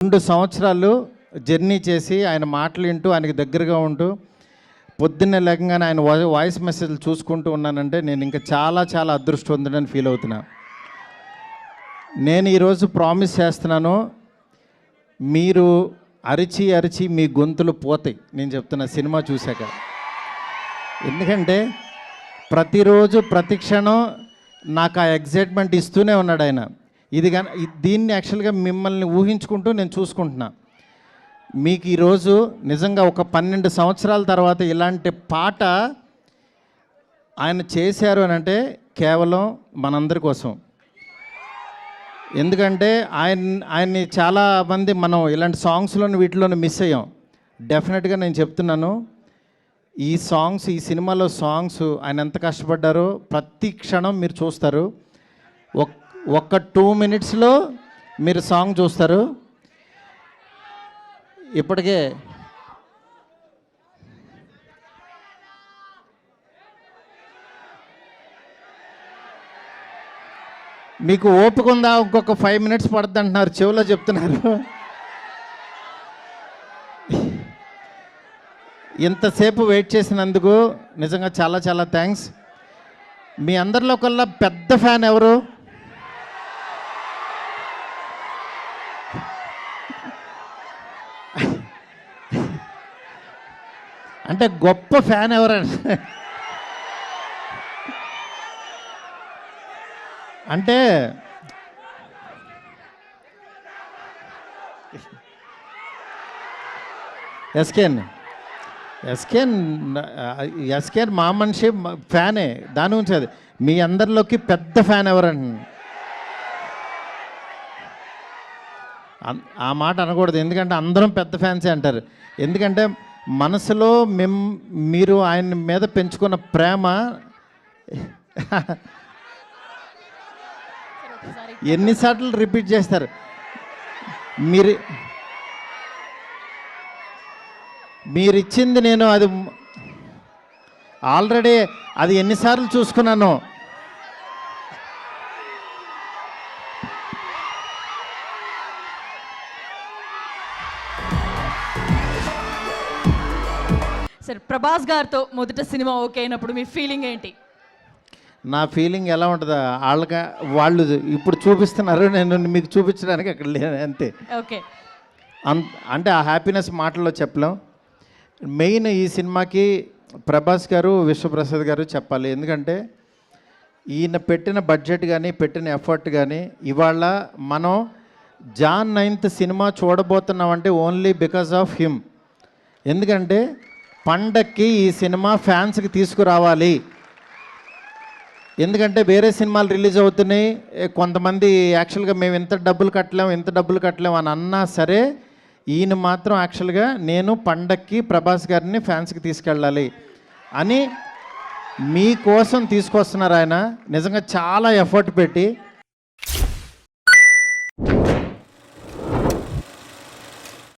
2 సంవత్సరాలు జర్నీ చేసి ఆయన మాటలు వింటూ ఆయనకి దగ్గరగా ఉంటూ పొద్దున్నే లేకంగానే ఆయన వాయిస్ మెసేజ్లు చూసుకుంటూ ఉన్నానంటే నేను ఇంకా చాలా చాలా అదృష్టవంతుడని ఫీల్ అవుతున్నా. నేను ఈరోజు ప్రామిస్ చేస్తున్నాను, మీరు అరిచి అరిచి మీ గొంతులు పోతాయి నేను చెప్తున్నా సినిమా చూశాక. ఎందుకంటే ప్రతిరోజు ప్రతి క్షణం నాకు ఆ ఎగ్జైట్మెంట్ ఇస్తూనే ఉన్నాడు ఆయన. దీన్ని యాక్చువల్గా మిమ్మల్ని ఊహించుకుంటూ నేను చూసుకుంటున్నా. మీకు ఈరోజు నిజంగా ఒక 12 సంవత్సరాల తర్వాత ఇలాంటి పాట ఆయన చేశారు అని అంటే కేవలం మనందరి కోసం. ఎందుకంటే ఆయన్ని చాలామంది మనం ఇలాంటి సాంగ్స్లోని వీటిలోని మిస్ అయ్యాం. డెఫినెట్గా నేను చెప్తున్నాను, ఈ సాంగ్స్, ఈ సినిమాలో సాంగ్స్ ఆయన ఎంత కష్టపడ్డారో ప్రతి క్షణం మీరు చూస్తారు. ఒక్క 2 మినిట్స్లో మీరు సాంగ్ చూస్తారు. ఇప్పటికే మీకు ఓపిక ఉందా, ఇంకొక 5 మినిట్స్ పడుతుంది అంటున్నారు, చెవిలో చెప్తున్నారు. ఇంతసేపు వెయిట్ చేసినందుకు నిజంగా చాలా చాలా థ్యాంక్స్. మీ అందరిలో కల్లా పెద్ద ఫ్యాన్ ఎవరు? అంటే గొప్ప ఫ్యాన్ ఎవరంటే అంటే ఎస్కేన్ మా మనిషి ఫ్యానే, దాని నుంచి అది. మీ అందరిలోకి పెద్ద ఫ్యాన్ ఎవరండి? ఆ మాట అనకూడదు, ఎందుకంటే అందరం పెద్ద ఫ్యాన్సే అంటారు. ఎందుకంటే మనసులో మీరు ఆయన మీద పెంచుకున్న ప్రేమ ఎన్నిసార్లు రిపీట్ చేస్తారు. మీరిచ్చింది నేను అది ఆల్రెడీ అది ఎన్నిసార్లు చూసుకున్నాను. సరే, ప్రభాస్ గారితో మొదట సినిమా ఓకే అయినప్పుడు మీ ఫీలింగ్ ఏంటి? నా ఫీలింగ్ ఎలా ఉంటుందా, వాళ్ళు ఇప్పుడు చూపిస్తున్నారు, నేను మీకు చూపించడానికి అక్కడ లేదు అంతే. ఓకే, అంటే ఆ హ్యాపీనెస్ మాటల్లో చెప్పలేం. మెయిన్ ఈ సినిమాకి ప్రభాస్ గారు, విశ్వప్రసాద్ గారు చెప్పాలి. ఎందుకంటే ఈయన పెట్టిన బడ్జెట్ కానీ పెట్టిన ఎఫర్ట్ కానీ ఇవాళ మనం జాన్ 9th సినిమా చూడబోతున్నామంటే ఓన్లీ బికాస్ ఆఫ్ హిమ్. ఎందుకంటే పండక్కి ఈ సినిమా ఫ్యాన్స్కి తీసుకురావాలి. ఎందుకంటే వేరే సినిమాలు రిలీజ్ అవుతున్నాయి, కొంతమంది యాక్చువల్గా మేము ఇంత డబ్బులు కట్టలేము అని అన్నా సరే, ఈయన మాత్రం యాక్చువల్గా నేను పండక్కి ప్రభాస్ గారిని ఫ్యాన్స్కి తీసుకెళ్ళాలి అని మీకోసం తీసుకొస్తున్నారు. ఆయన నిజంగా చాలా ఎఫర్ట్ పెట్టి